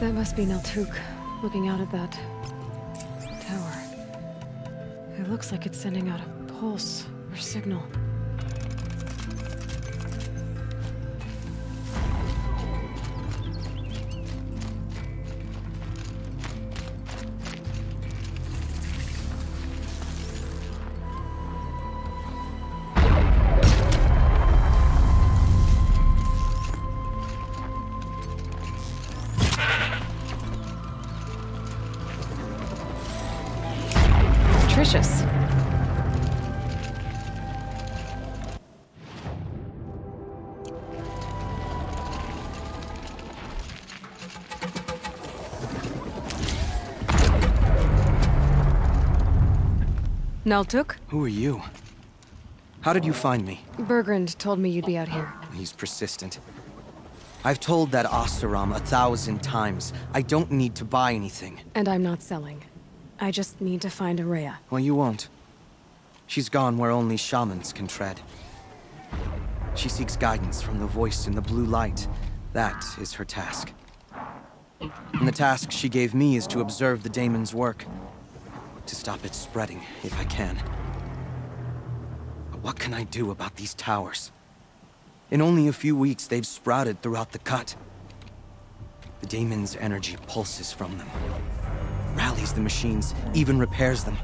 That must be Naltuk, looking out at that tower. It looks like it's sending out a pulse or signal. Nutritious. Naltuk? Who are you? How did you find me? Bergrand told me you'd be out here. He's persistent. I've told that Oseram 1,000 times. I don't need to buy anything. And I'm not selling. I just need to find Araya. Well, you won't. She's gone where only shamans can tread. She seeks guidance from the voice in the blue light. That is her task. And the task she gave me is to observe the daemon's work. To stop it spreading, if I can. But what can I do about these towers? In only a few weeks, they've sprouted throughout the cut. The daemon's energy pulses from them. Rallies the machines, even repairs them.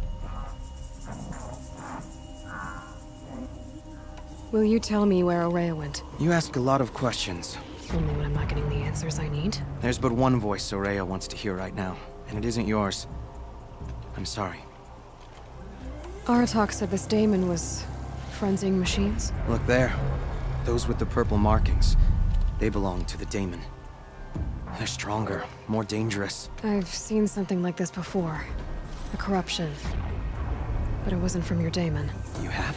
Will you tell me where Araya went? You ask a lot of questions. Only when I'm not getting the answers I need. There's but one voice Araya wants to hear right now, and it isn't yours. I'm sorry. Aratak said this daemon was frenzying machines. Look there. Those with the purple markings. They belong to the daemon. They're stronger, more dangerous. I've seen something like this before. A corruption. But it wasn't from your daemon. You have?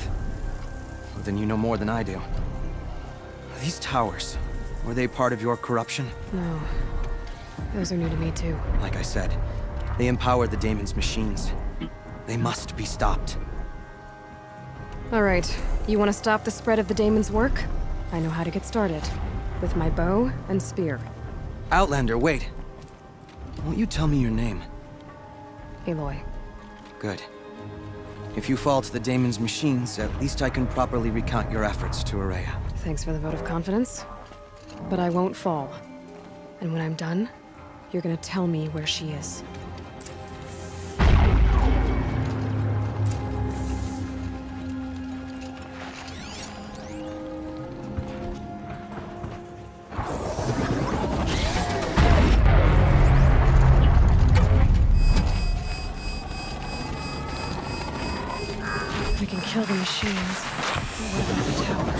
Well, then you know more than I do. These towers, were they part of your corruption? No. Those are new to me too. Like I said, they empower the daemon's machines. They must be stopped. Alright, you want to stop the spread of the daemon's work? I know how to get started. With my bow and spear. Outlander, wait. Won't you tell me your name? Aloy. Good. If you fall to the daemon's machines, at least I can properly recount your efforts to Araya. Thanks for the vote of confidence. But I won't fall. And when I'm done, you're gonna tell me where she is. We can kill the machines. But what about the tower?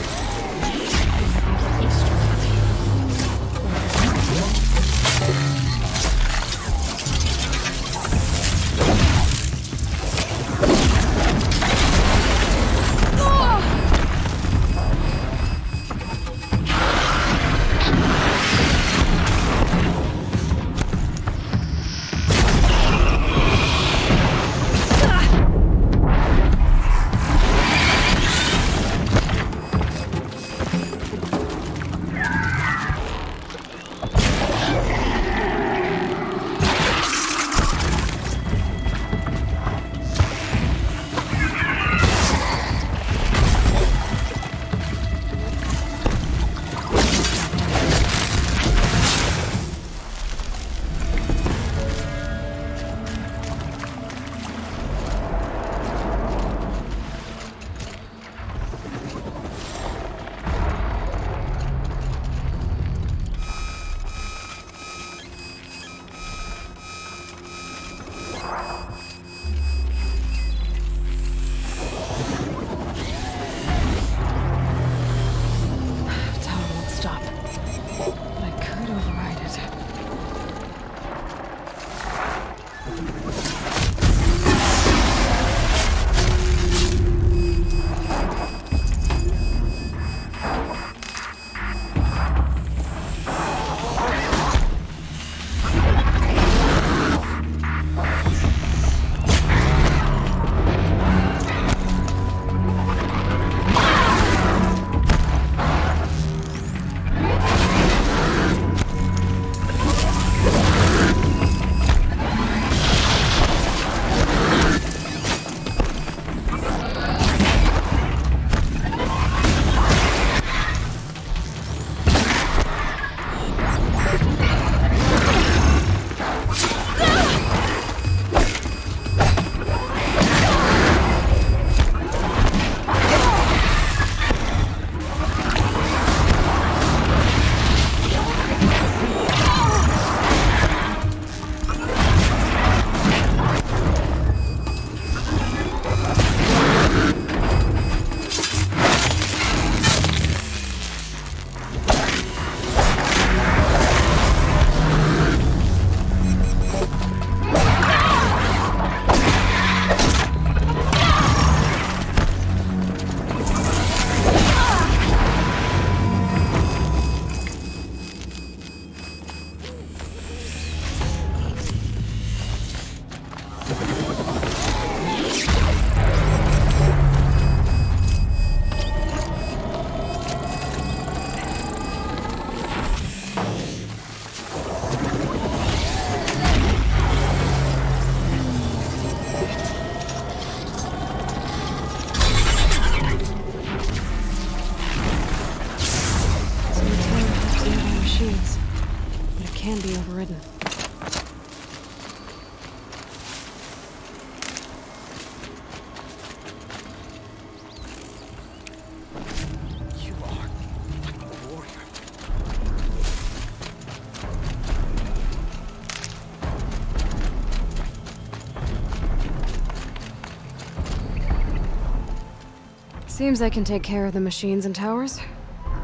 Seems I can take care of the machines and towers.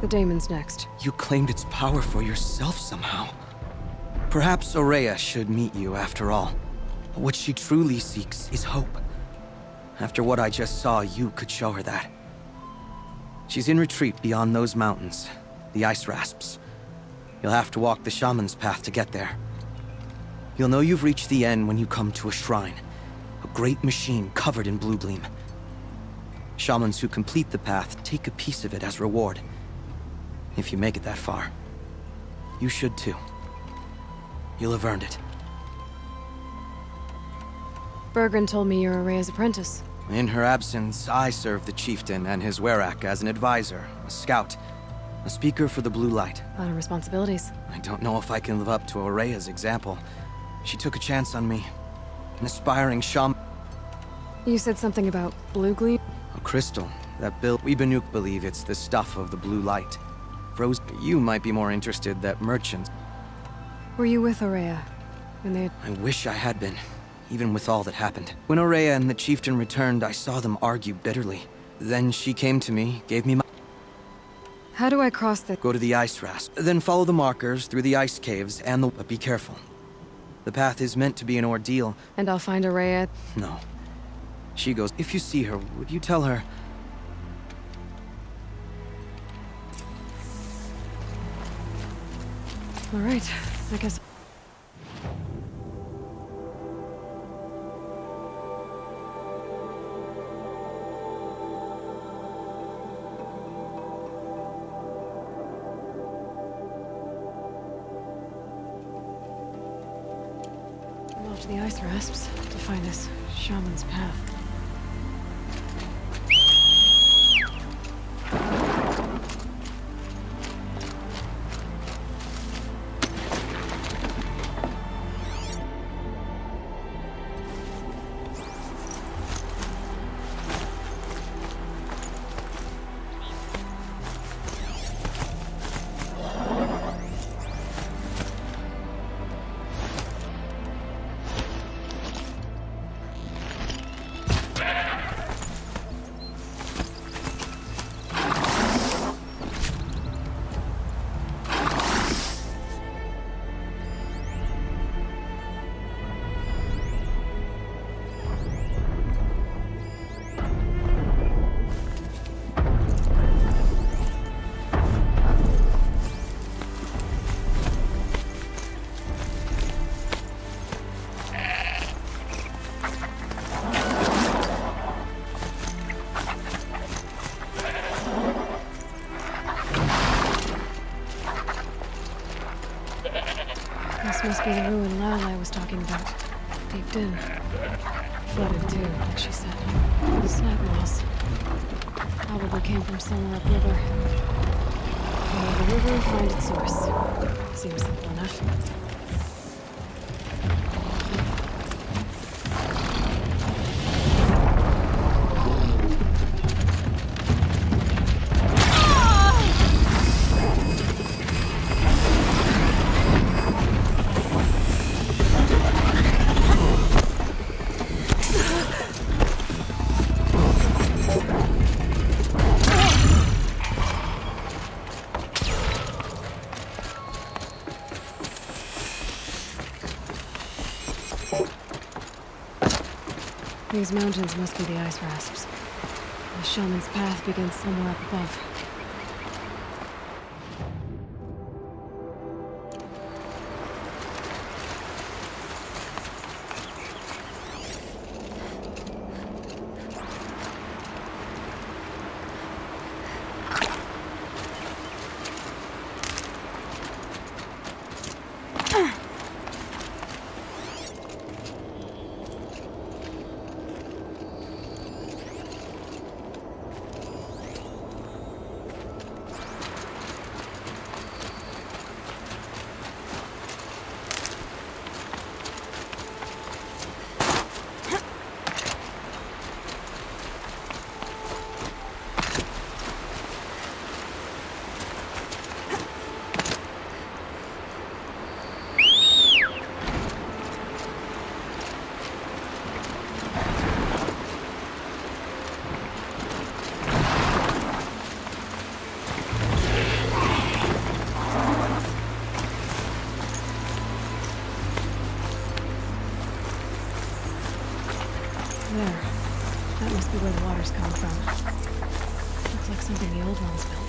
The daemon's next. You claimed its power for yourself somehow. Perhaps Ourea should meet you after all. What she truly seeks is hope. After what I just saw, you could show her that. She's in retreat beyond those mountains, the ice rasps. You'll have to walk the shaman's path to get there. You'll know you've reached the end when you come to a shrine. A great machine covered in blue gleam. Shamans who complete the path take a piece of it as reward. If you make it that far, you should too. You'll have earned it. Bergren told me you're Ourea's apprentice. In her absence, I serve the chieftain and his werak as an advisor, a scout, a speaker for the blue light. A lot of responsibilities. I don't know if I can live up to Ourea's example. She took a chance on me. An aspiring shaman. You said something about blue gleam? A crystal that we Banuk believe it's the stuff of the blue light. Rose, you might be more interested that merchants. Were you with Ourea when they... I wish I had been, even with all that happened. When Ourea and the chieftain returned, I saw them argue bitterly. Then she came to me, gave me my... How do I cross the... Go to the ice rasp, then follow the markers through the ice caves and the... But be careful. The path is meant to be an ordeal. And I'll find Ourea? No. She goes, if you see her, would you tell her... All right, I guess... I'm off to the ice rasps to find this shaman's path. This must be the ruin Aloy was talking about. Deep in. Flooded too, like she said. The snap moss. Probably came from somewhere upriver. Follow the river, find its source. Seems simple enough. These mountains must be the ice rasps. The shaman's path begins somewhere up above. That must be where the water's coming from. Looks like something the old ones built.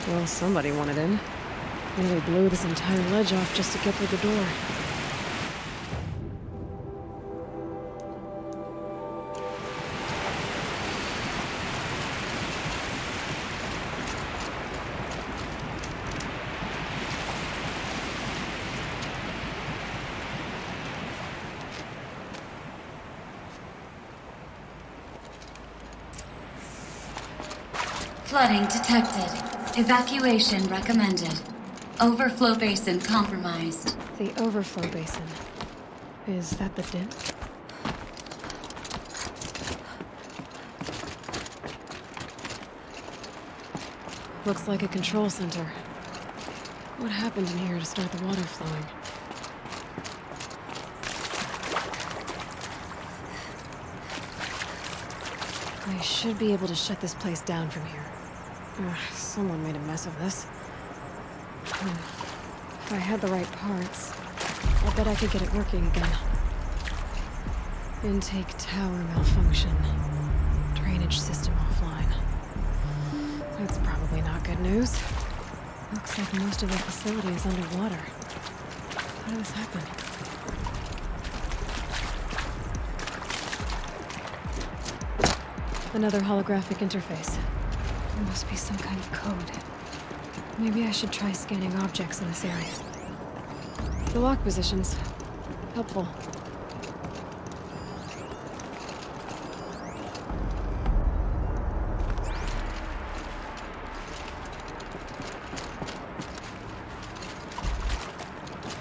Well, somebody wanted in. Nearly blew this entire ledge off just to get through the door. Flooding detected. Evacuation recommended. Overflow basin compromised. The overflow basin. Is that the dip? Looks like a control center. What happened in here to start the water flowing? I should be able to shut this place down from here. Someone made a mess of this. If I had the right parts, I bet I could get it working again. Intake tower malfunction. Drainage system offline. That's probably not good news. Looks like most of the facility is underwater. How did this happen? Another holographic interface. There must be some kind of code. Maybe I should try scanning objects in this area. The lock positions. Helpful.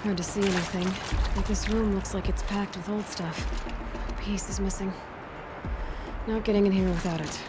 Hard to see anything, but this room looks like it's packed with old stuff. A piece is missing. Not getting in here without it.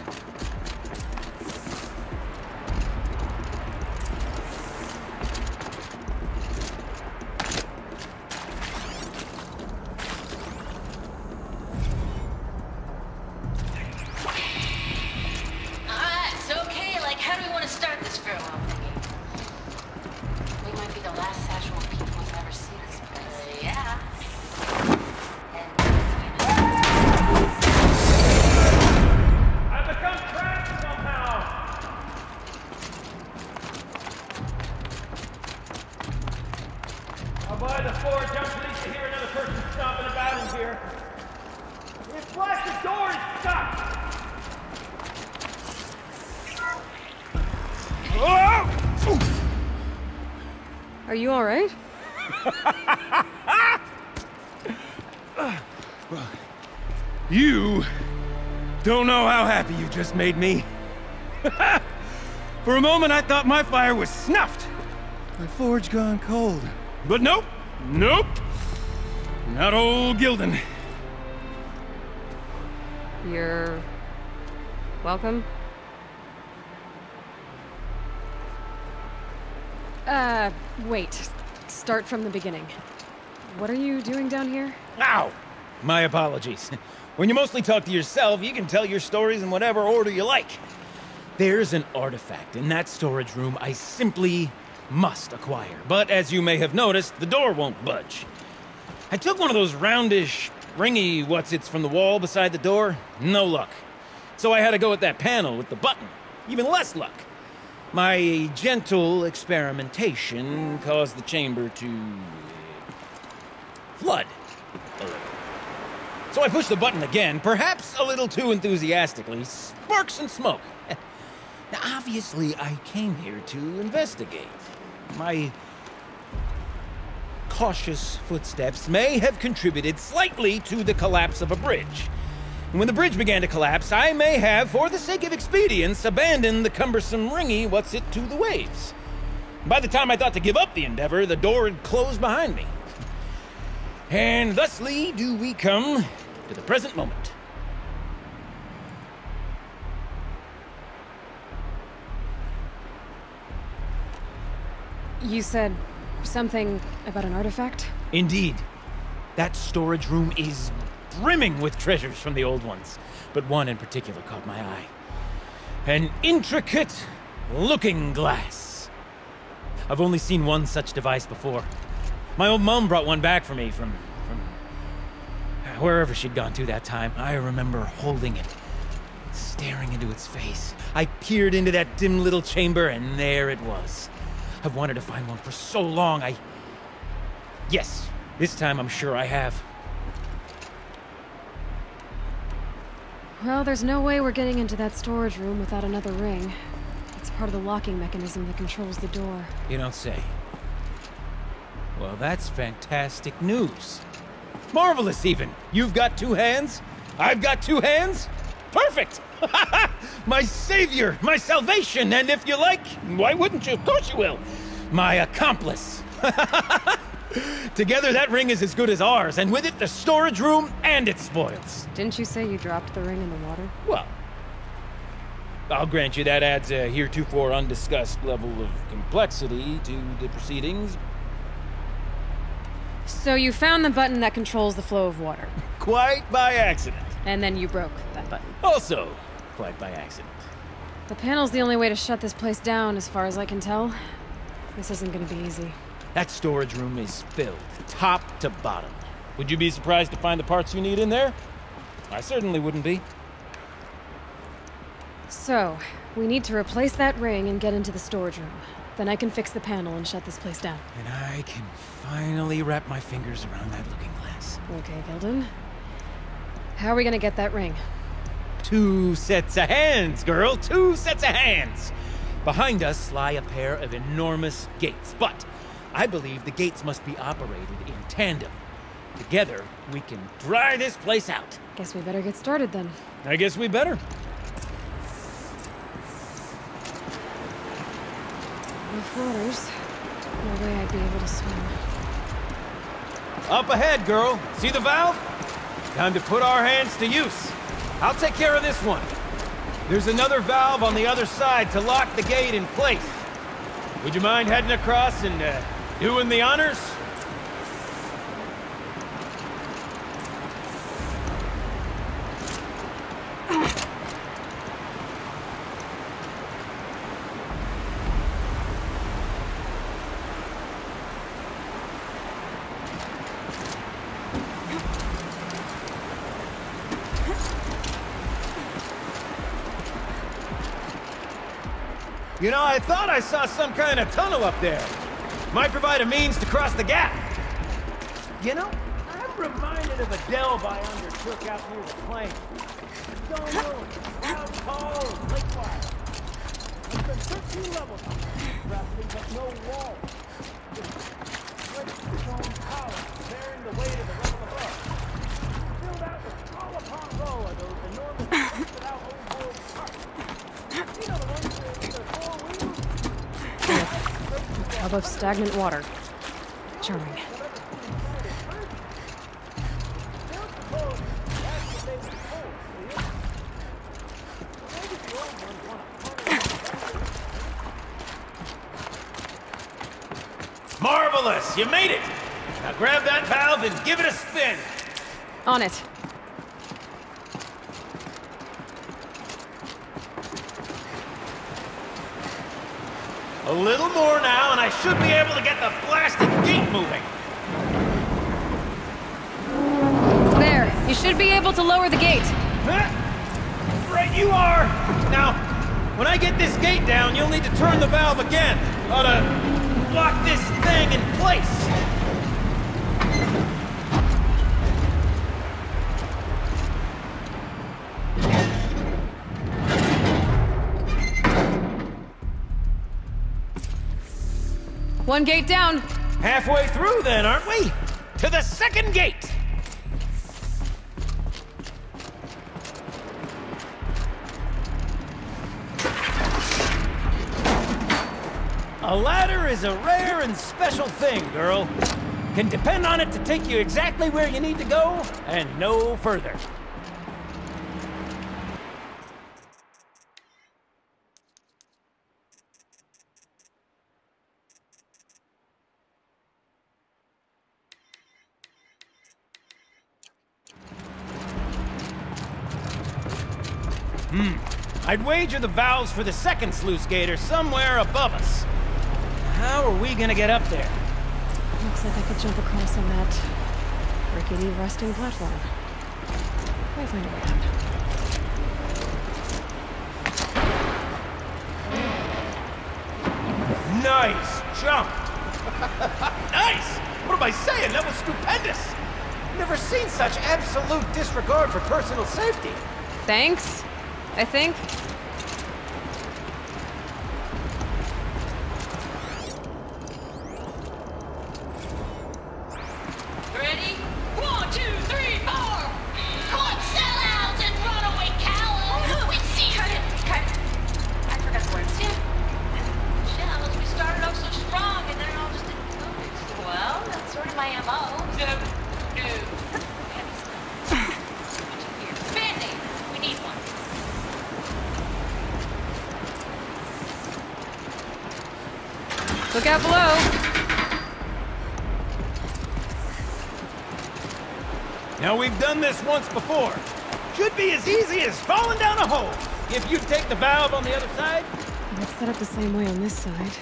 Are you all right? You don't know how happy you just made me. For a moment, I thought my fire was snuffed. My forge gone cold. But nope, nope. Not old Gildan. You're welcome. Wait. Start from the beginning. What are you doing down here? Ow! My apologies. When you mostly talk to yourself, you can tell your stories in whatever order you like. There's an artifact in that storage room I simply must acquire. But as you may have noticed, the door won't budge. I took one of those roundish, ringy what's-its from the wall beside the door. No luck. So I had to go with that panel with the button. Even less luck. My gentle experimentation caused the chamber to flood a little. So I pushed the button again, perhaps a little too enthusiastically. Sparks and smoke. Now, obviously, I came here to investigate. My cautious footsteps may have contributed slightly to the collapse of a bridge. And when the bridge began to collapse, I may have, for the sake of expedience, abandoned the cumbersome ringy what's-it to the waves. By the time I thought to give up the endeavor, the door had closed behind me. And thusly do we come to the present moment. You said something about an artifact? Indeed. That storage room is brimming with treasures from the old ones, but one in particular caught my eye. An intricate looking glass. I've only seen one such device before. My old mom brought one back for me from wherever she'd gone to that time. I remember holding it, staring into its face. I peered into that dim little chamber, and there it was. I've wanted to find one for so long. Yes, this time I'm sure I have. Well, there's no way we're getting into that storage room without another ring. It's part of the locking mechanism that controls the door. You don't say. Well, that's fantastic news. Marvelous, even. You've got two hands. I've got two hands. Perfect! My savior, my salvation, and if you like, why wouldn't you? Of course you will. My accomplice. Together, that ring is as good as ours, and with it, the storage room and its spoils. Didn't you say you dropped the ring in the water? Well, I'll grant you that adds a heretofore undiscussed level of complexity to the proceedings. So you found the button that controls the flow of water. Quite by accident. And then you broke that button. Also, quite by accident. The panel's the only way to shut this place down, as far as I can tell. This isn't gonna be easy. That storage room is filled, top to bottom. Would you be surprised to find the parts you need in there? I certainly wouldn't be. So, we need to replace that ring and get into the storage room. Then I can fix the panel and shut this place down. And I can finally wrap my fingers around that looking glass. Okay, Gilden. How are we gonna get that ring? 2 sets of hands, girl! 2 sets of hands! Behind us lie a pair of enormous gates, but I believe the gates must be operated in tandem. Together, we can dry this place out. Guess we better get started then. I guess we better. No floaters. No way I'd be able to swim. Up ahead, girl. See the valve? Time to put our hands to use. I'll take care of this one. There's another valve on the other side to lock the gate in place. Would you mind heading across and doing the honors? You know, I thought I saw some kind of tunnel up there. Might provide a means to cross the gap. You know, I'm reminded of a delve I undertook out near the plain. Stone room, down tall, lake wire. There's been 13 levels on that, but no wall. Just great stone towers bearing the weight of the level above. Filled out with row upon row of those enormous busted-out old-world carts. You know the ones with the 4 wheels? How about stagnant water? Charming. Marvelous! You made it! Now grab that valve and give it a spin! On it. A little more now, and I should be able to get the blasted gate moving! There. You should be able to lower the gate. Huh? Right you are! Now, when I get this gate down, you'll need to turn the valve again. Ought to lock this thing in place. One gate down. Halfway through then, aren't we? To the second gate! A ladder is a rare and special thing, girl. Can depend on it to take you exactly where you need to go, and no further. I'd wager the valves for the second sluice gate are somewhere above us. How are we gonna get up there? Looks like I could jump across on that rickety rusting platform. Might find a way out. Nice jump! Nice! What am I saying? That was stupendous! Never seen such absolute disregard for personal safety. Thanks, I think. Ready? 1, 2, 3, 4! What sellouts and runaway cowards! We see you! Cut it! I forgot the words. Shells, we started off so strong and then it all just didn't go. Well, that's sort of my MO. No. Band-aid! We need one. Look out below. Now, we've done this once before. Should be as easy as falling down a hole. If you take the valve on the other side. Let's set up the same way on this side.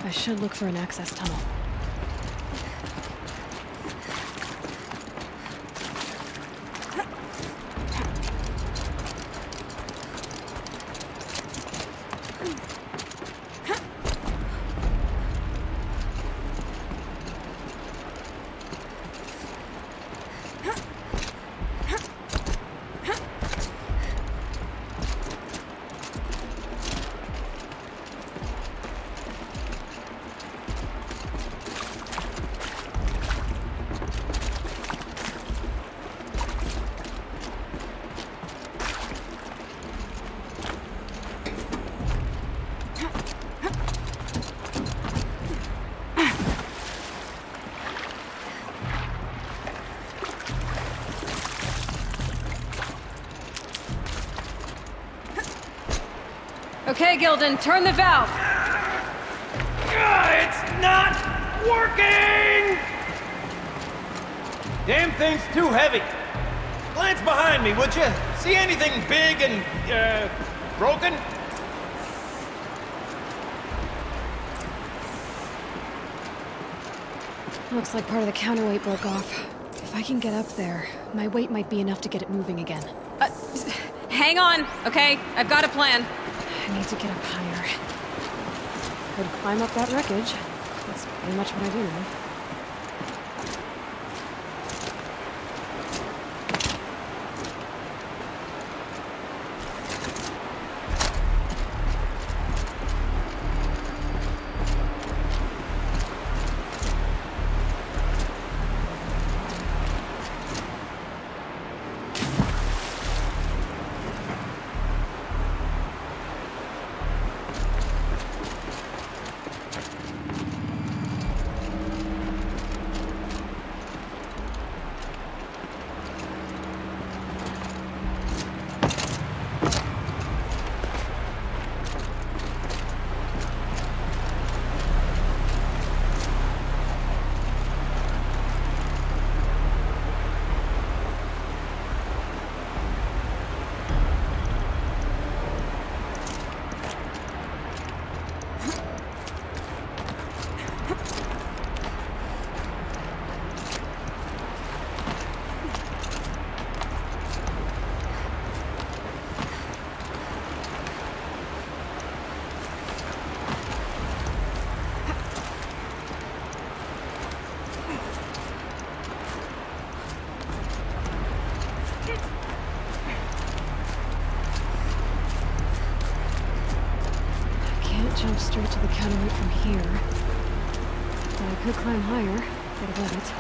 I should look for an access tunnel. Okay, Gildan, turn the valve. It's not working! Damn thing's too heavy. Glance behind me, would you? See anything big and, broken? Looks like part of the counterweight broke off. If I can get up there, my weight might be enough to get it moving again. Hang on, okay? I've got a plan. I need to get up higher. Could climb up that wreckage. That's pretty much what I do now. straight to the counterweight from here. But I could climb higher, but about it.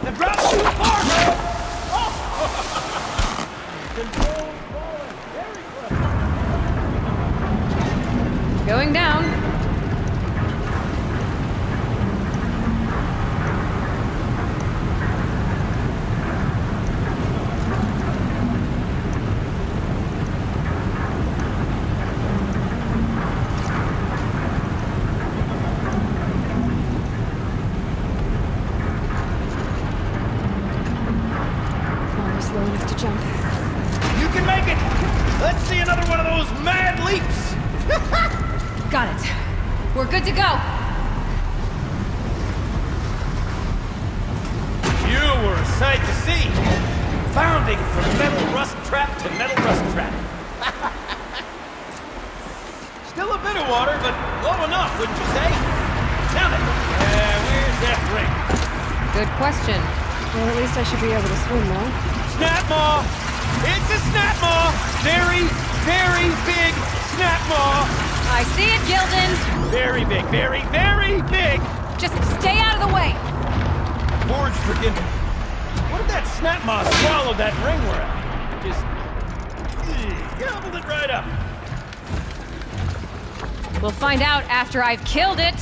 The drop's too far, man! Oh! Control falling. Very close. Going down. Slow enough to jump. You can make it! Let's see another one of those mad leaps! Got it. We're good to go. You were a sight to see. Bounding from metal rust trap to metal rust trap. Still a bit of water, but low enough, wouldn't you say? Now then, where's that ring? Good question. Well, at least I should be able to swim now. Snap maw! It's a snap maw! Very, very big snap maw! I see it, Gildan. Very big, very, very big! Just stay out of the way. Forge, forgive me. What if that snap maw swallowed that ring we're at? Just gobbled it right up. We'll find out after I've killed it.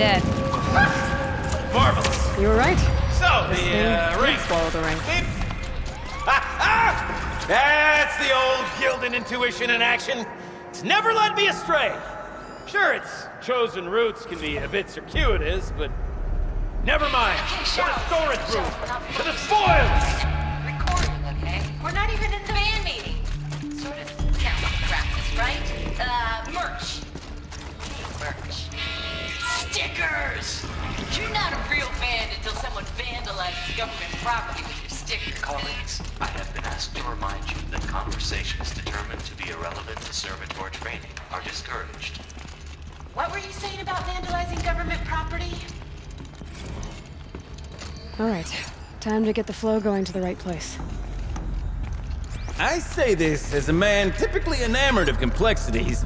dead. Marvelous. You were right. So, the ring. Swallow the ring. That's the old Gildan intuition in action. It's never led me astray. Sure, its chosen routes can be a bit circuitous, but never mind. To the storage room. To the spoils. Recording, okay? We're not even in the band meeting. Sort of camera practice, right? Merch. Merch. Stickers! You're not a real band until someone vandalizes government property with your sticker. Colleagues, I have been asked to remind you that conversations determined to be irrelevant to servitor training are discouraged. What were you saying about vandalizing government property? All right, time to get the flow going to the right place. I say this as a man typically enamored of complexities.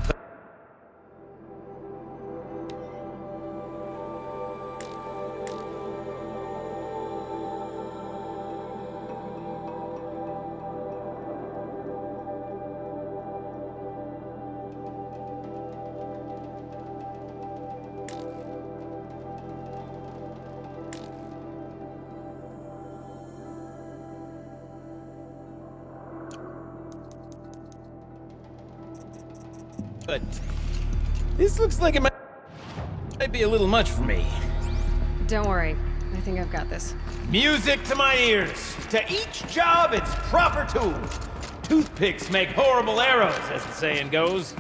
But this looks like it might be a little much for me. Don't worry, I think I've got this. Music to my ears. To each job, its proper tool. Toothpicks make horrible arrows, as the saying goes.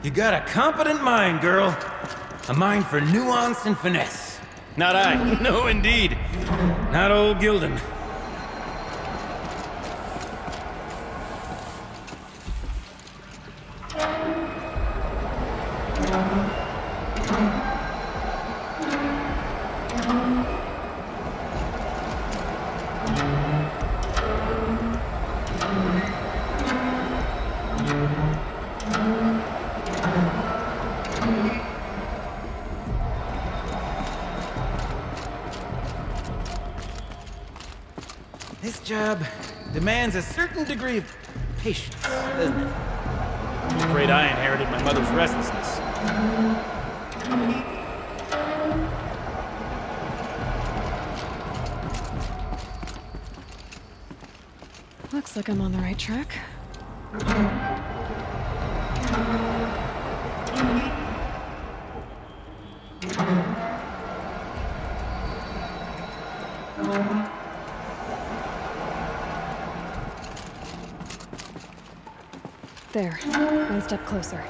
You got a competent mind, girl. A mind for nuance and finesse. Not I. No, indeed. Not old Gildan. This job demands a certain degree of patience, doesn't it? I'm afraid I inherited my mother's restlessness. Looks like I'm on the right track. There, one step closer.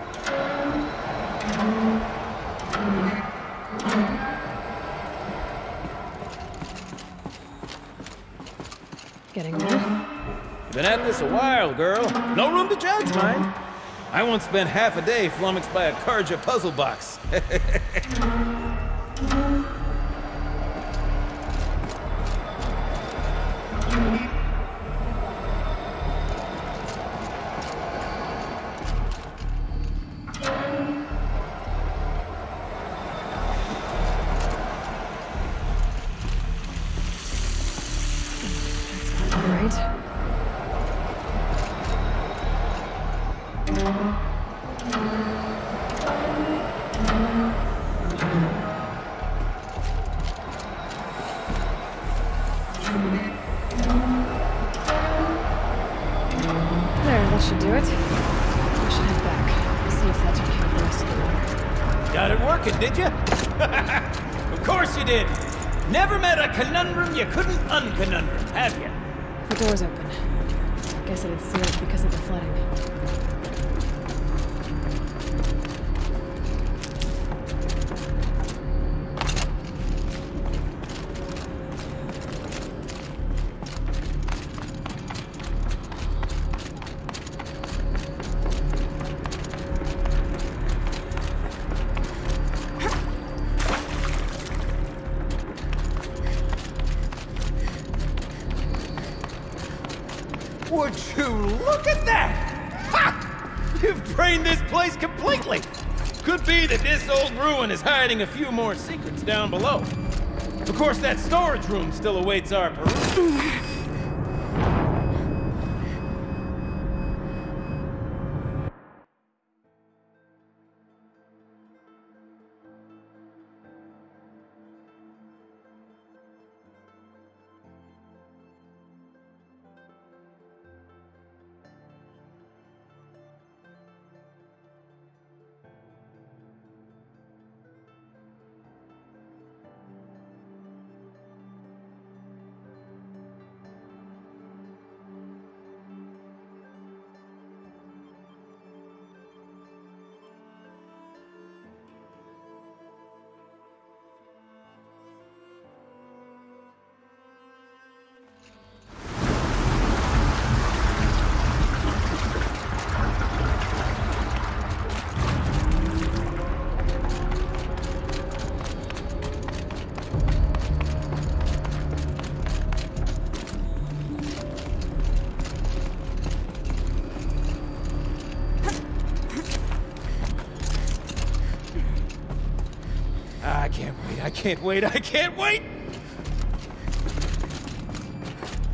Getting there. You've been at this a while, girl. No room to judge, mind. I once spent half a day flummoxed by a Karja puzzle box. That should do it. I should head back. See if that's okay for the rest of the water. Got it working, did you? Of course you did. Never met a conundrum you couldn't unconundrum, have you? The door's open. Guess it had sealed because of the flooding. Would you look at that? Ha! You've drained this place completely. Could be that this old ruin is hiding a few more secrets down below. Of course, that storage room still awaits our perusal. I can't wait, I can't wait, I can't wait!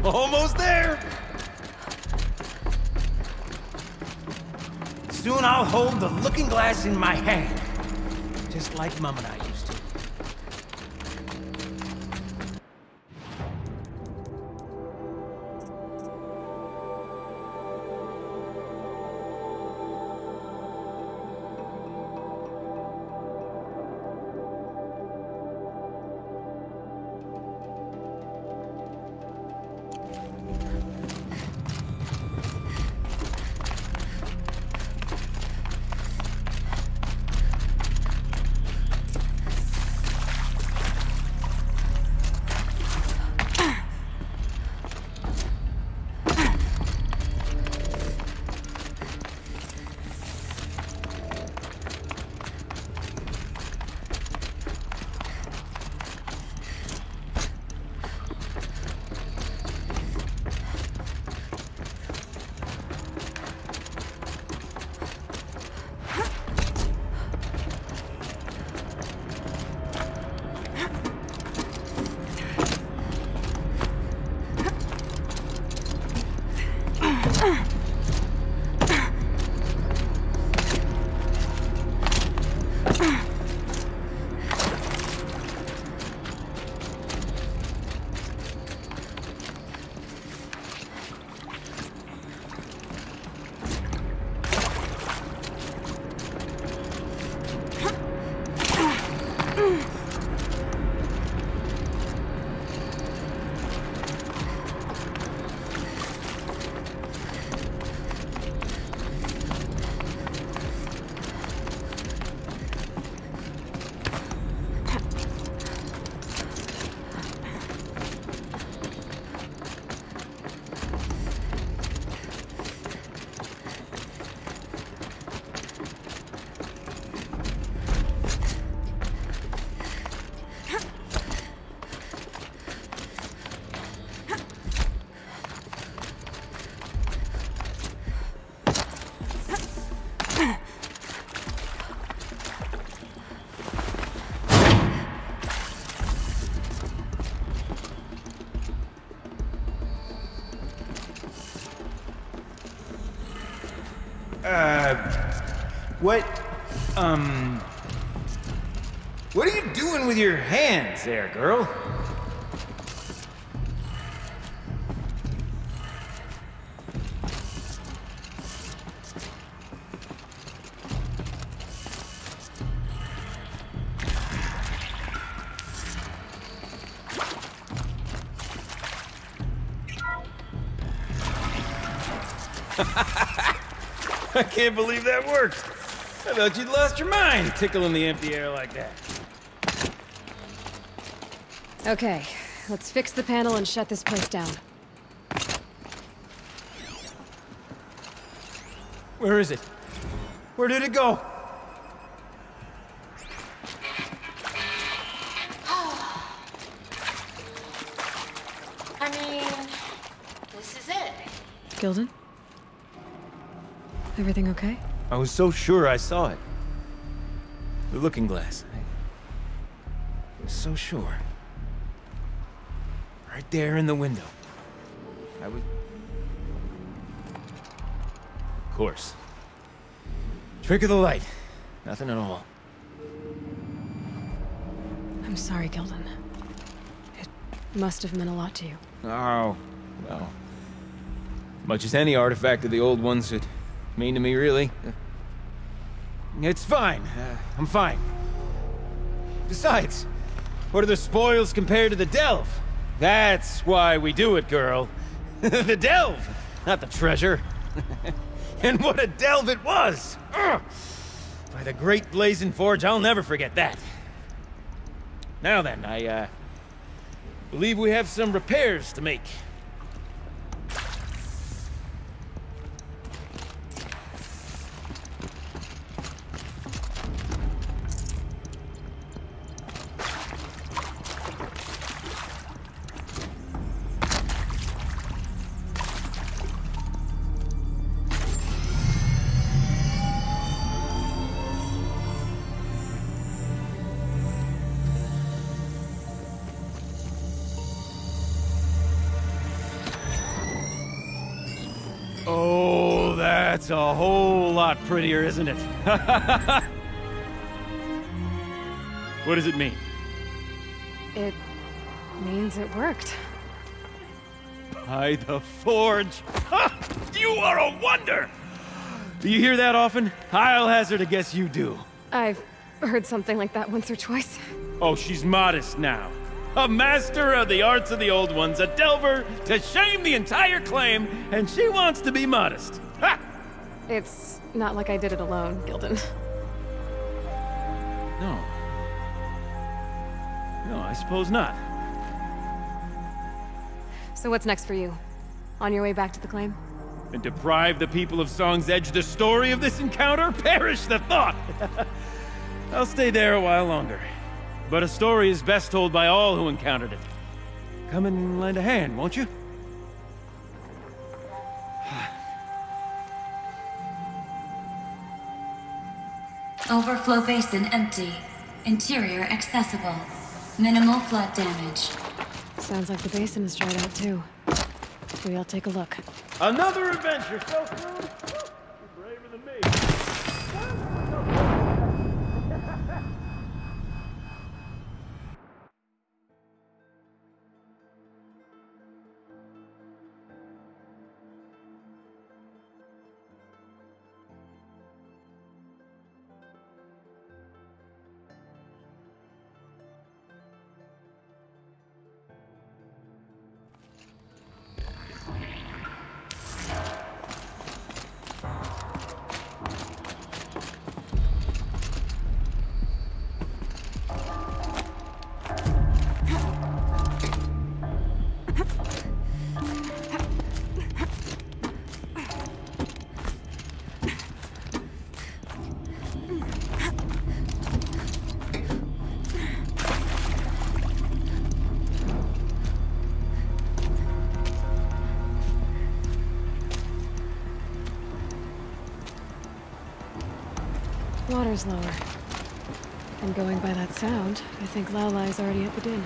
Almost there! Soon I'll hold the looking glass in my hand. Just like Mom and I used to. What are you doing with your hands there, girl? I can't believe that worked. I thought you'd lost your mind tickling the empty air like that. Okay, let's fix the panel and shut this place down. Where is it? Where did it go? I mean, this is it. Gilden? Everything okay? I was so sure I saw it. The looking glass. I was so sure. Right there in the window. I was... Of course. Trick of the light. Nothing at all. I'm sorry, Gilden. It must have meant a lot to you. Oh, well. As much as any artifact of the old ones would mean to me, really. It's fine. I'm fine. Besides, what are the spoils compared to the delve? That's why we do it, girl. The delve, not the treasure. And what a delve it was! Ugh. By the great blazing forge, I'll never forget that. Now then, I believe we have some repairs to make. That's a whole lot prettier, isn't it? What does it mean? It means it worked. By the Forge! Ha! You are a wonder! Do you hear that often? I'll hazard a guess you do. I've heard something like that once or twice. Oh, she's modest now. A master of the arts of the old ones, a delver to shame the entire claim, and she wants to be modest. Ha! It's not like I did it alone, Gildan. No. No, I suppose not. So what's next for you? On your way back to the claim? And deprive the people of Song's Edge the story of this encounter? Perish the thought! I'll stay there a while longer. But a story is best told by all who encountered it. Come and lend a hand, won't you? Overflow basin empty. Interior accessible. Minimal flood damage. Sounds like the basin is dried out too. Maybe I'll take a look. Another adventure so soon? You're braver than me. Water's lower. And going by that sound, I think Aloy's already at the din.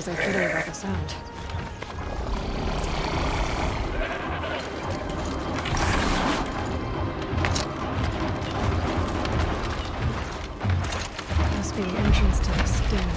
was I kidding about the sound? Must be the entrance to this den.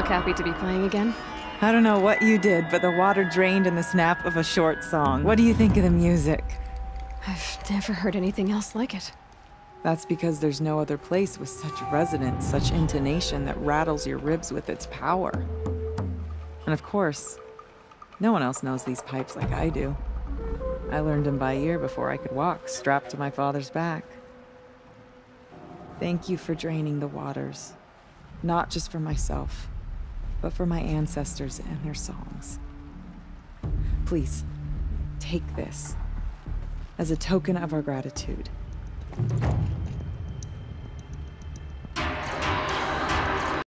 Happy to be playing again? I don't know what you did, but the water drained in the snap of a short song. What do you think of the music? I've never heard anything else like it. That's because there's no other place with such resonance, such intonation that rattles your ribs with its power. And of course, no one else knows these pipes like I do. I learned them by ear before I could walk, strapped to my father's back. Thank you for draining the waters. Not just for myself, but for my ancestors and their songs. Please, take this as a token of our gratitude.